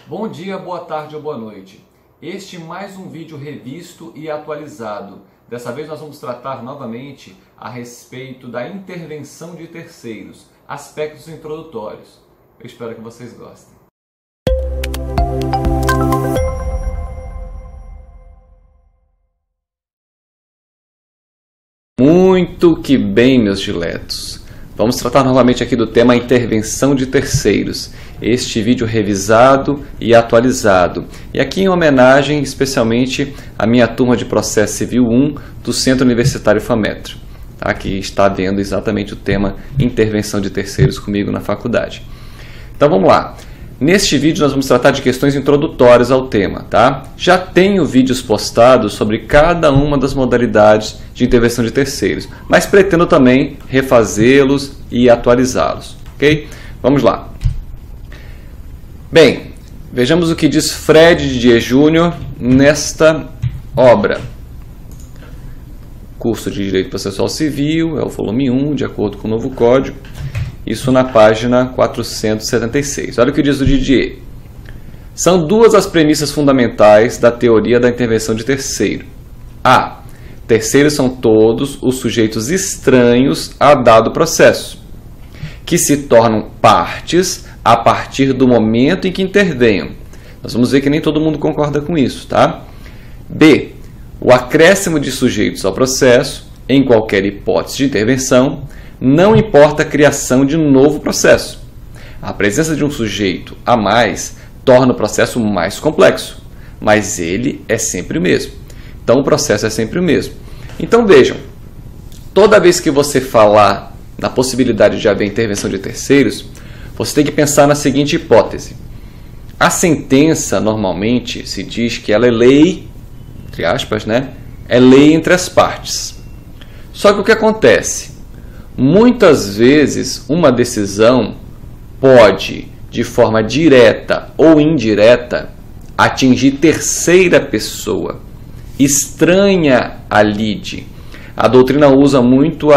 Bom dia, boa tarde ou boa noite. Este é mais um vídeo revisto e atualizado. Dessa vez nós vamos tratar novamente a respeito da intervenção de terceiros, aspectos introdutórios. Eu espero que vocês gostem. Muito que bem, meus diletos. Vamos tratar novamente aqui do tema intervenção de terceiros. Este vídeo revisado e atualizado. E aqui em homenagem especialmente à minha turma de Processo Civil 1 do Centro Universitário FAMETRO. Tá? Que está vendo exatamente o tema intervenção de terceiros comigo na faculdade. Então vamos lá. Neste vídeo nós vamos tratar de questões introdutórias ao tema. Tá? Já tenho vídeos postados sobre cada uma das modalidades de intervenção de terceiros, mas pretendo também refazê-los e atualizá-los. Ok? Vamos lá. Bem, vejamos o que diz Fred Didier Júnior nesta obra. Curso de Direito Processual Civil, é o volume 1, de acordo com o novo código. Isso na página 476. Olha o que diz o Didier. São duas as premissas fundamentais da teoria da intervenção de terceiro. A. Terceiros são todos os sujeitos estranhos a dado processo, que se tornam partes a partir do momento em que intervenham. Nós vamos ver que nem todo mundo concorda com isso, tá? B. O acréscimo de sujeitos ao processo, em qualquer hipótese de intervenção, não importa a criação de novo processo. A presença de um sujeito a mais torna o processo mais complexo, mas ele é sempre o mesmo. Então o processo é sempre o mesmo. Então vejam, toda vez que você falar na possibilidade de haver intervenção de terceiros, você tem que pensar na seguinte hipótese. A sentença, normalmente, se diz que ela é lei, entre aspas, né? É lei entre as partes. Só que o que acontece? Muitas vezes, uma decisão pode, de forma direta ou indireta, atingir terceira pessoa, estranha à lide. A doutrina usa muito,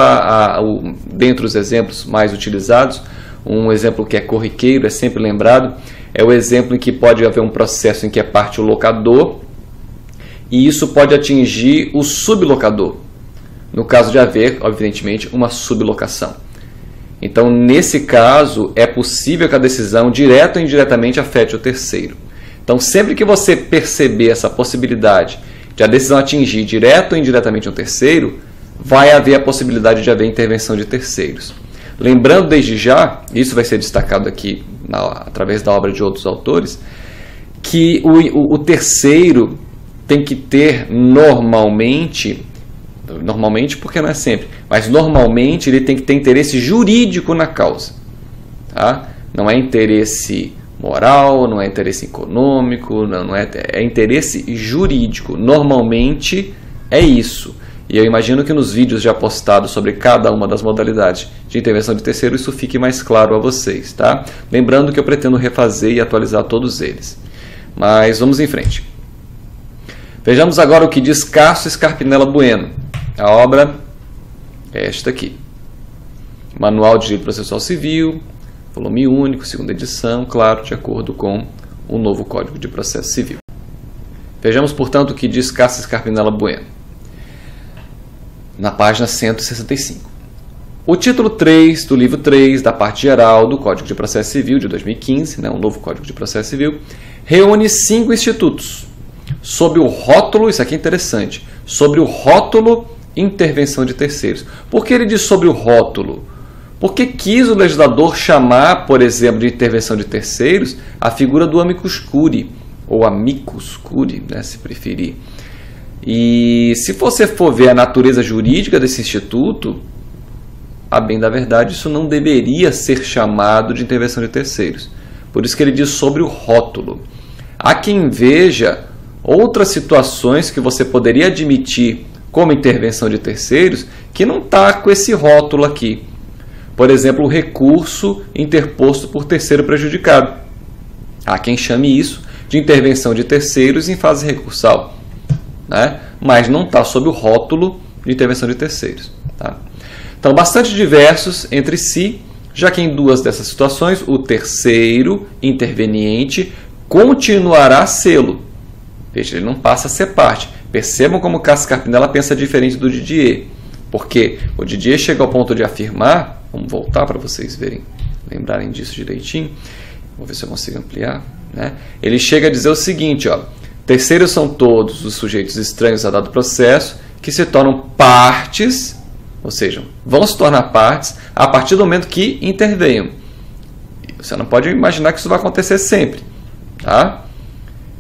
dentre os exemplos mais utilizados, um exemplo que é corriqueiro, é sempre lembrado, é o exemplo em que pode haver um processo em que é parte o locador e isso pode atingir o sublocador, no caso de haver, evidentemente, uma sublocação. Então, nesse caso, é possível que a decisão, direta ou indiretamente, afete o terceiro. Então, sempre que você perceber essa possibilidade de a decisão atingir direto ou indiretamente um terceiro, vai haver a possibilidade de haver intervenção de terceiros. Lembrando desde já, isso vai ser destacado aqui através da obra de outros autores, que o terceiro tem que ter normalmente porque não é sempre, mas normalmente ele tem que ter interesse jurídico na causa. Tá? Não é interesse moral, não é interesse econômico, é interesse jurídico. Normalmente é isso. E eu imagino que nos vídeos já postados sobre cada uma das modalidades de intervenção de terceiro, isso fique mais claro a vocês. Tá? Lembrando que eu pretendo refazer e atualizar todos eles. Mas vamos em frente. Vejamos agora o que diz Cássio Scarpinella Bueno. A obra é esta aqui. Manual de Direito Processual Civil, volume único, segunda edição, claro, de acordo com o novo Código de Processo Civil. Vejamos, portanto, o que diz Cássio Scarpinella Bueno. Na página 165. O título 3 do livro 3 da parte geral do Código de Processo Civil de 2015, um novo Código de Processo Civil, reúne 5 institutos sob o rótulo, isso aqui é interessante, sobre o rótulo intervenção de terceiros. Por que ele diz sobre o rótulo? Porque quis o legislador chamar, por exemplo, de intervenção de terceiros a figura do amicus curiae, ou amicus curiae, né, se preferir. E se você for ver a natureza jurídica desse instituto, a bem da verdade, isso não deveria ser chamado de intervenção de terceiros. Por isso que ele diz sobre o rótulo. Há quem veja outras situações que você poderia admitir como intervenção de terceiros que não está com esse rótulo aqui. Por exemplo, o recurso interposto por terceiro prejudicado. Há quem chame isso de intervenção de terceiros em fase recursal, né? Mas não está sob o rótulo de intervenção de terceiros. Tá? Então, bastante diversos entre si, já que em duas dessas situações, o terceiro interveniente continuará a sê-lo. Veja, ele não passa a ser parte. Percebam como o Cassius Carpinella pensa diferente do Didier. Porque o Didier chega ao ponto de afirmar, vamos voltar para vocês verem, lembrarem disso direitinho, vou ver se eu consigo ampliar, né? Ele chega a dizer o seguinte, ó, terceiros são todos os sujeitos estranhos a dado processo que se tornam partes, ou seja, vão se tornar partes a partir do momento que intervenham. Você não pode imaginar que isso vai acontecer sempre, tá?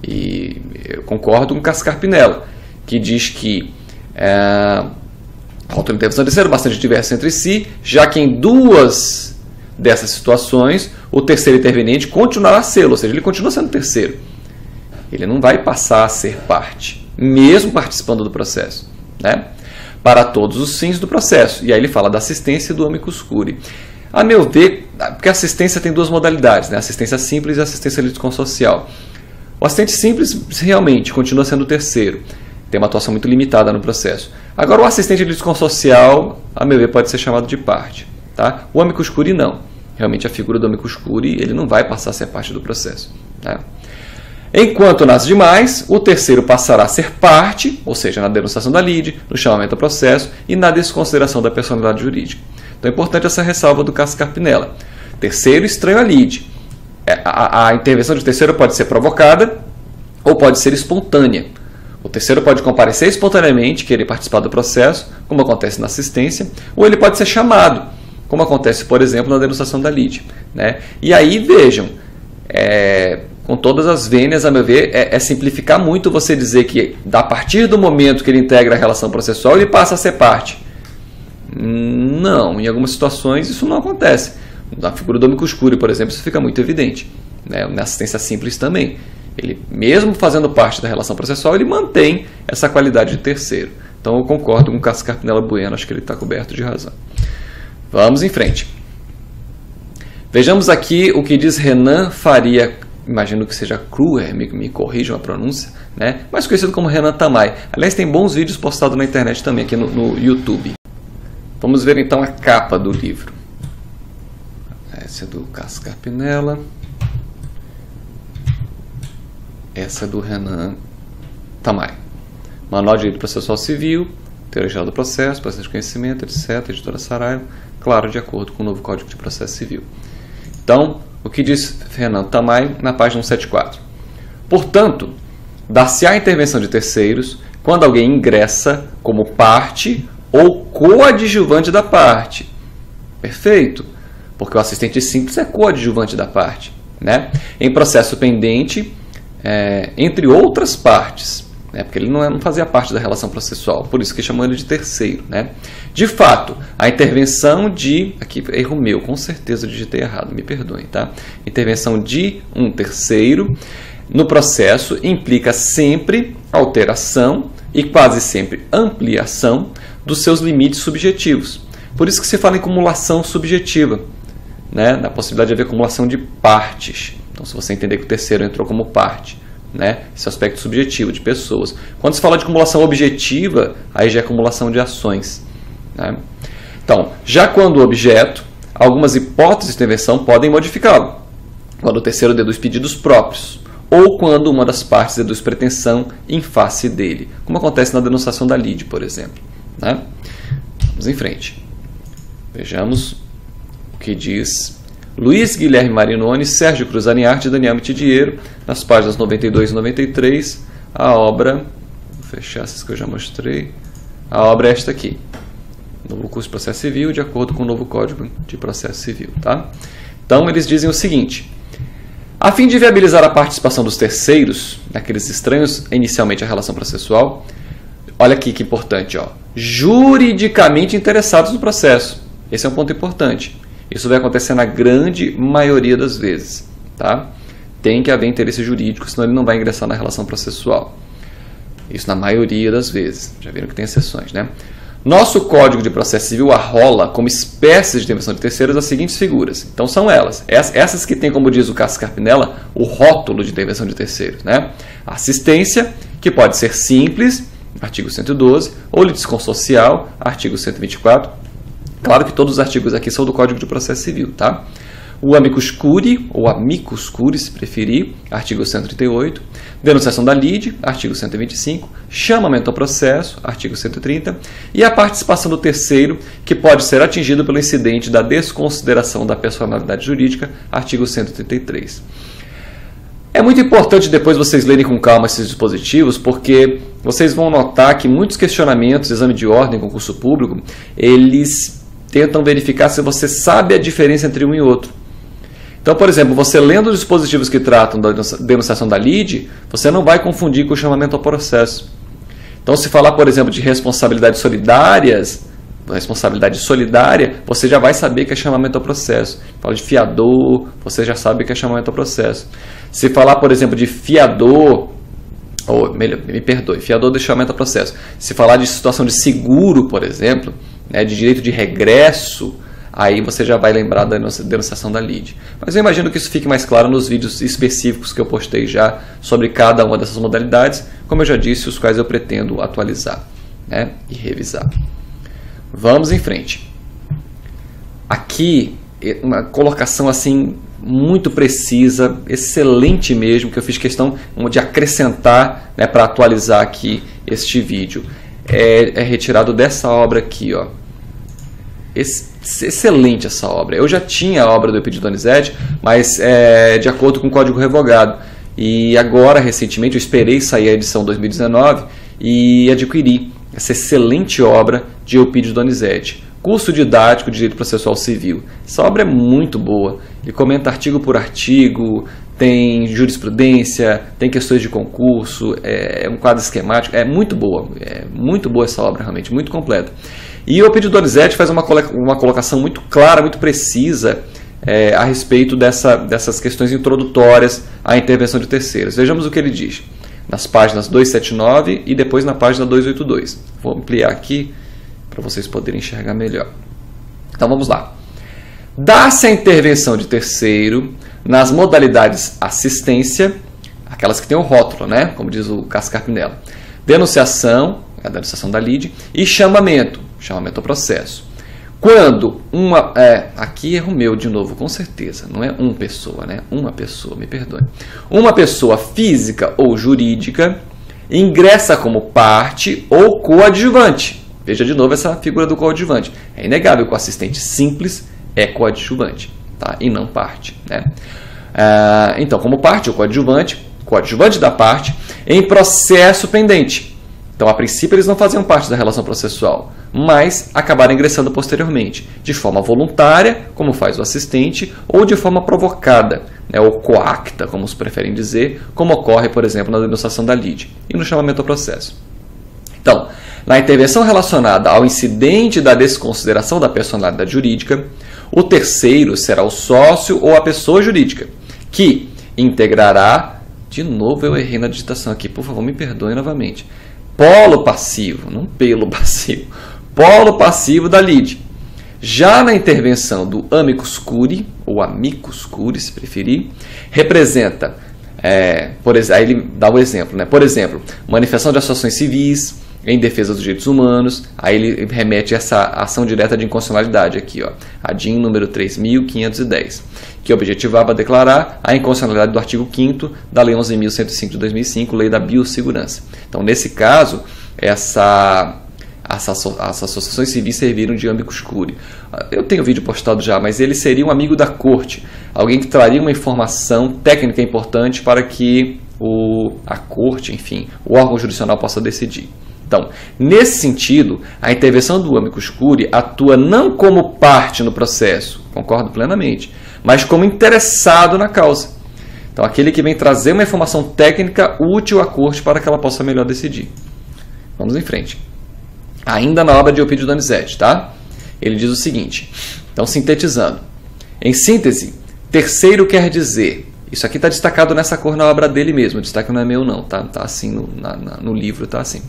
E eu concordo com o Cassius Carpinella, que diz que a autointervenção terceira é bastante diversa entre si, já que em duas dessas situações o terceiro interveniente continuará a ser, ou seja, ele continua sendo terceiro. Ele não vai passar a ser parte, mesmo participando do processo, né? Para todos os fins do processo. E aí ele fala da assistência e do amicus curiae. A meu ver, porque a assistência tem duas modalidades, né? Assistência simples e assistência litisconsocial. O assistente simples realmente continua sendo o terceiro, tem uma atuação muito limitada no processo. Agora, o assistente litisconsocial, a meu ver, pode ser chamado de parte, tá? O amicus curiae não. Realmente a figura do amicus curiae, ele não vai passar a ser parte do processo, né? Enquanto nas demais, o terceiro passará a ser parte, ou seja, na denunciação da lide, no chamamento ao processo e na desconsideração da personalidade jurídica. Então é importante essa ressalva do Cassius Carpinella. Terceiro estranho à lide. A intervenção de terceiro pode ser provocada ou pode ser espontânea. O terceiro pode comparecer espontaneamente, querer participar do processo, como acontece na assistência, ou ele pode ser chamado, como acontece, por exemplo, na denunciação da lide, né? E aí, vejam, com todas as vênias, a meu ver, é simplificar muito você dizer que, a partir do momento que ele integra a relação processual, ele passa a ser parte. Não, em algumas situações isso não acontece. Na figura do amicus curiae, por exemplo, isso fica muito evidente, né? Na assistência simples também. Ele, mesmo fazendo parte da relação processual, ele mantém essa qualidade de terceiro. Então eu concordo com o Cassius Carpinella Bueno, acho que ele está coberto de razão. Vamos em frente. Vejamos aqui o que diz Renan Faria, imagino que seja Kruer, me corrijam a pronúncia, né? Mais conhecido como Renan Tamay. Aliás, tem bons vídeos postados na internet também, aqui no YouTube. Vamos ver então a capa do livro. Essa é do Cassius Carpinella. Essa é do Renan Tamay. Manual de Direito Processual Civil, Teoria Geral do Processo, Processo de Conhecimento, etc. Editora Saraiva, claro, de acordo com o novo Código de Processo Civil. Então, o que diz Renan Tamay na página 174? Portanto, dar-se-á a intervenção de terceiros quando alguém ingressa como parte ou coadjuvante da parte. Perfeito, porque o assistente simples é coadjuvante da parte, né? Em processo pendente, entre outras partes, né? Porque ele não fazia parte da relação processual, por isso que chamam ele de terceiro, né? De fato, a intervenção de... Aqui, erro meu, com certeza eu digitei errado, me perdoem, tá? Intervenção de um terceiro no processo implica sempre alteração e quase sempre ampliação dos seus limites subjetivos. Por isso que se fala em cumulação subjetiva, né? Na possibilidade de haver acumulação de partes. Então, se você entender que o terceiro entrou como parte, né? Esse aspecto subjetivo de pessoas. Quando se fala de acumulação objetiva, aí já é acumulação de ações, né? Então, já quando o objeto, algumas hipóteses de intervenção podem modificá-lo. Quando o terceiro deduz pedidos próprios, ou quando uma das partes deduz pretensão em face dele, como acontece na denunciação da lide, por exemplo, né? Vamos em frente. Vejamos o que diz Luiz Guilherme Marinoni, Sérgio Cruz Aniarte e Daniel Mitidiero, nas páginas 92 e 93, a obra, vou fechar essas que eu já mostrei, a obra é esta aqui, Novo Curso de Processo Civil, de acordo com o novo Código de Processo Civil, tá? Então, eles dizem o seguinte: a fim de viabilizar a participação dos terceiros, naqueles estranhos inicialmente à relação processual, olha aqui que importante, ó, juridicamente interessados no processo. Esse é um ponto importante. Isso vai acontecer na grande maioria das vezes, tá? Tem que haver interesse jurídico, senão ele não vai ingressar na relação processual. Isso na maioria das vezes. Já viram que tem exceções, né? Nosso Código de Processo Civil arrola como espécies de intervenção de terceiros as seguintes figuras. Então são elas. Essas que tem, como diz o Cassius Carpinella, o rótulo de intervenção de terceiros, né? Assistência, que pode ser simples, artigo 112, ou litisconsocial, artigo 124. Claro que todos os artigos aqui são do Código de Processo Civil, tá? O amicus curiae, ou amicus curiae, se preferir, artigo 138. Denunciação da lide, artigo 125. Chamamento ao processo, artigo 130. E a participação do terceiro, que pode ser atingido pelo incidente da desconsideração da personalidade jurídica, artigo 133. É muito importante depois vocês lerem com calma esses dispositivos, porque vocês vão notar que muitos questionamentos, exame de ordem, concurso público, eles tentam verificar se você sabe a diferença entre um e outro. Então, por exemplo, você lendo os dispositivos que tratam da denunciação da lide, você não vai confundir com o chamamento ao processo. Então, se falar, por exemplo, de responsabilidade solidária, você já vai saber que é chamamento ao processo. Fala de fiador, você já sabe que é chamamento ao processo. Se falar, por exemplo, de fiador, ou melhor, me perdoe, fiador de chamamento ao processo. Se falar de situação de seguro, por exemplo, né, de direito de regresso, aí você já vai lembrar da denunciação da lide. Mas eu imagino que isso fique mais claro nos vídeos específicos que eu postei já sobre cada uma dessas modalidades, como eu já disse, os quais eu pretendo atualizar, né, e revisar. Vamos em frente. Aqui, uma colocação assim muito precisa, excelente mesmo, que eu fiz questão de acrescentar, né, para atualizar aqui este vídeo. É retirado dessa obra aqui, ó. Excelente essa obra. Eu já tinha a obra do Eupídio Donizete, mas de acordo com o Código Revogado. E agora, recentemente, eu esperei sair a edição 2019 e adquiri essa excelente obra de Eupídio Donizete. Curso didático de Direito Processual Civil. Essa obra é muito boa. Ele comenta artigo por artigo, tem jurisprudência, tem questões de concurso, é um quadro esquemático. É muito boa essa obra, realmente, muito completa. E o Eupídio Donizete faz uma colocação muito clara, muito precisa a respeito dessas questões introdutórias à intervenção de terceiros. Vejamos o que ele diz nas páginas 279 e depois na página 282. Vou ampliar aqui para vocês poderem enxergar melhor. Então vamos lá. Dá-se a intervenção de terceiro nas modalidades assistência, aquelas que têm o rótulo, né? Como diz o Cássio Carpinella. Denunciação, a denunciação da lide, e chamamento ao processo. Quando aqui erro meu de novo, com certeza, não é uma pessoa, né? Uma pessoa, me perdoe. Uma pessoa física ou jurídica ingressa como parte ou coadjuvante. Veja de novo essa figura do coadjuvante. É inegável que o assistente simples é coadjuvante, tá? E não parte, né? Então, como parte ou coadjuvante da parte, em processo pendente. Então, a princípio, eles não faziam parte da relação processual, mas acabaram ingressando posteriormente, de forma voluntária, como faz o assistente, ou de forma provocada, né, ou coacta, como os preferem dizer, como ocorre, por exemplo, na denunciação da lide e no chamamento ao processo. Então, na intervenção relacionada ao incidente da desconsideração da personalidade jurídica, o terceiro será o sócio ou a pessoa jurídica, que integrará, de novo eu errei na digitação aqui, por favor, me perdoe novamente, polo passivo, não pelo passivo, polo passivo da lide. Já na intervenção do amicus curiae, ou amicus curiae, se preferir, representa, aí ele dá o exemplo, né? Por exemplo, manifestação de associações civis em defesa dos direitos humanos, aí ele remete a essa ação direta de inconstitucionalidade aqui, ó, a DIN número 3.510, que objetivava declarar a inconstitucionalidade do artigo 5º da Lei 11.105 de 2005, Lei da Biossegurança. Então, nesse caso, as associações civis serviram de amicus curiae. Eu tenho vídeo postado já, mas ele seria um amigo da corte, alguém que traria uma informação técnica importante para que a corte, enfim, o órgão jurisdicional possa decidir. Então, nesse sentido, a intervenção do amicus curiae atua não como parte no processo, concordo plenamente, mas como interessado na causa. Então, aquele que vem trazer uma informação técnica útil à corte para que ela possa melhor decidir. Vamos em frente. Ainda na obra de Eupídio Donizete, tá? Ele diz o seguinte, então sintetizando. Em síntese, terceiro quer dizer, isso aqui está destacado nessa cor na obra dele mesmo, o destaque não é meu não, tá assim no livro, tá assim.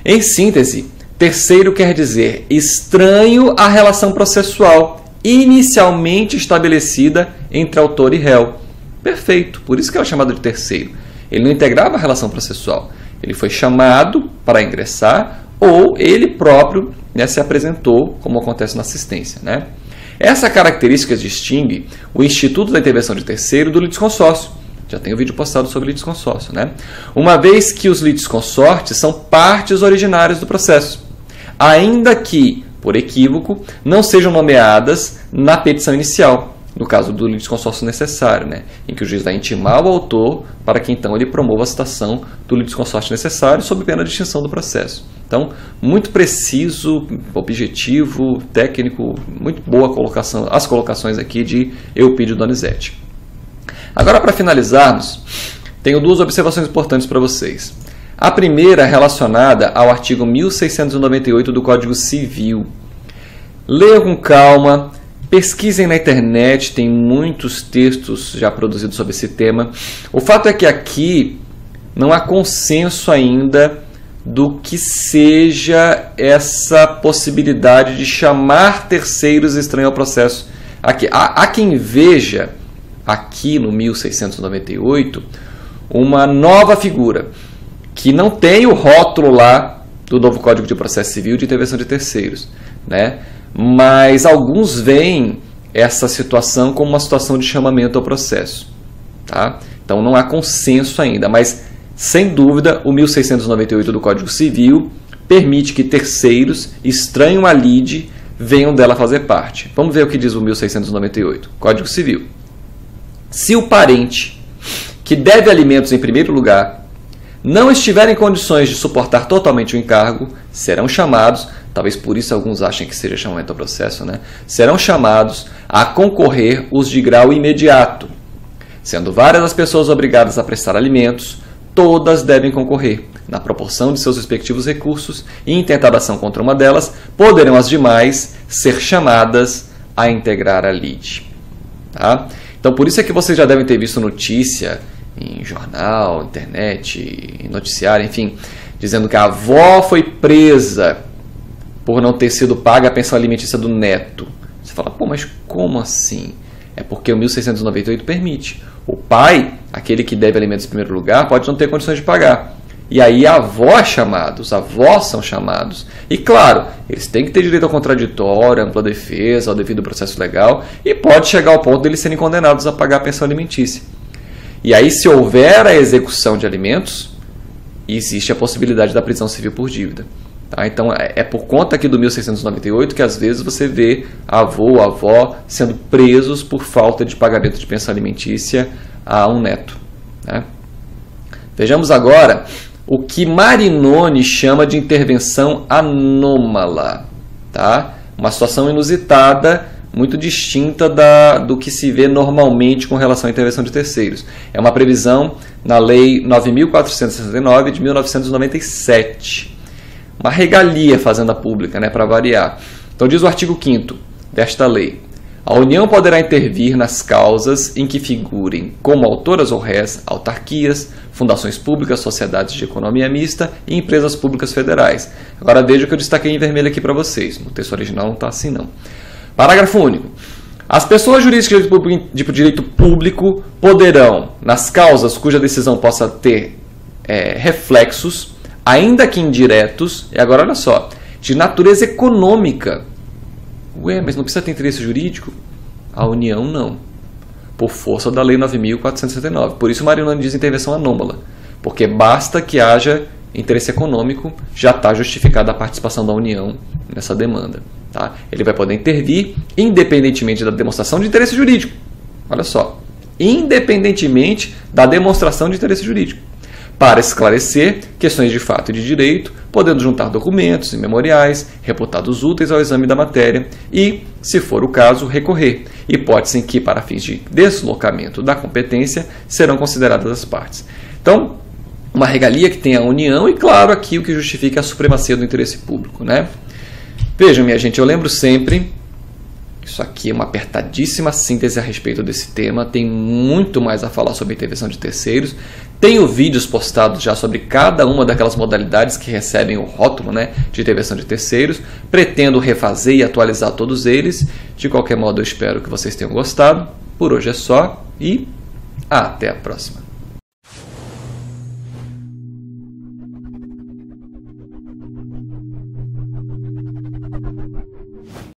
Em síntese, terceiro quer dizer estranho à relação processual inicialmente estabelecida entre autor e réu. Perfeito, por isso que é chamado de terceiro. Ele não integrava a relação processual, ele foi chamado para ingressar ou ele próprio, né, se apresentou, como acontece na assistência, né? Essa característica distingue o Instituto da Intervenção de Terceiro do litisconsórcio. Já tem um vídeo postado sobre litisconsórcio, né? Uma vez que os litisconsortes são partes originárias do processo, ainda que, por equívoco, não sejam nomeadas na petição inicial, no caso do litisconsórcio necessário, né? Em que o juiz vai intimar o autor para que então ele promova a citação do litisconsórcio necessário sob pena de extinção do processo. Então, muito preciso, objetivo, técnico, muito boa colocação, as colocações aqui de Eupídio Donizete. Agora, para finalizarmos, tenho duas observações importantes para vocês. A primeira é relacionada ao artigo 1698 do Código Civil. Leiam com calma, pesquisem na internet, tem muitos textos já produzidos sobre esse tema. O fato é que aqui não há consenso ainda do que seja essa possibilidade de chamar terceiros estranhos ao processo. Aqui, há quem veja aqui no 1698 uma nova figura, que não tem o rótulo lá do novo Código de Processo Civil de intervenção de terceiros, né? Mas alguns veem essa situação como uma situação de chamamento ao processo, tá? Então não há consenso ainda, mas sem dúvida o 1698 do Código Civil permite que terceiros estranhos à lide venham dela fazer parte. Vamos ver o que diz o 1698, Código Civil. Se o parente que deve alimentos em primeiro lugar não estiver em condições de suportar totalmente o encargo, serão chamados, talvez por isso alguns achem que seja chamamento ao processo, né? Serão chamados a concorrer os de grau imediato. Sendo várias as pessoas obrigadas a prestar alimentos, todas devem concorrer, na proporção de seus respectivos recursos, e em tentada ação contra uma delas, poderão as demais ser chamadas a integrar a lide. Tá? Então, por isso é que vocês já devem ter visto notícia em jornal, internet, noticiário, enfim, dizendo que a avó foi presa por não ter sido paga a pensão alimentícia do neto. Você fala, pô, mas como assim? É porque o 1698 permite. O pai, aquele que deve alimentos em primeiro lugar, pode não ter condições de pagar. E aí a avó é chamado, os avós são chamados. E claro, eles têm que ter direito ao contraditório, à ampla defesa, ao devido processo legal, e pode chegar ao ponto de eles serem condenados a pagar a pensão alimentícia. E aí, se houver a execução de alimentos, existe a possibilidade da prisão civil por dívida. Tá? Então, é por conta aqui do 1698 que às vezes você vê avô ou avó sendo presos por falta de pagamento de pensão alimentícia a um neto. Né? Vejamos agora o que Marinoni chama de intervenção anômala. Tá? Uma situação inusitada, muito distinta do que se vê normalmente com relação à intervenção de terceiros. É uma previsão na Lei 9.469 de 1997. Uma regalia fazenda pública, né, para variar. Então diz o artigo 5º desta lei: a União poderá intervir nas causas em que figurem como autoras ou rés autarquias, fundações públicas, sociedades de economia mista e empresas públicas federais. Agora veja o que eu destaquei em vermelho aqui para vocês. No texto original não está assim não. Parágrafo único. As pessoas jurídicas de direito público poderão, nas causas cuja decisão possa ter reflexos, ainda que indiretos, e agora olha só, de natureza econômica. Ué, mas não precisa ter interesse jurídico? A União não. Por força da Lei 9.469. Por isso Marinoni diz intervenção anômala. Porque basta que haja interesse econômico, já está justificada a participação da União nessa demanda. Tá? Ele vai poder intervir independentemente da demonstração de interesse jurídico. Olha só. Independentemente da demonstração de interesse jurídico. Para esclarecer questões de fato e de direito, podendo juntar documentos e memoriais reputados úteis ao exame da matéria e, se for o caso, recorrer, hipótese em que, para fins de deslocamento da competência, serão consideradas as partes. Então, uma regalia que tem a União e, claro, aqui o que justifica a supremacia do interesse público. Né? Vejam, minha gente, eu lembro sempre, isso aqui é uma apertadíssima síntese a respeito desse tema, tem muito mais a falar sobre a intervenção de terceiros. Tenho vídeos postados já sobre cada uma daquelas modalidades que recebem o rótulo, né, de intervenção de terceiros. Pretendo refazer e atualizar todos eles. De qualquer modo, eu espero que vocês tenham gostado. Por hoje é só e até a próxima.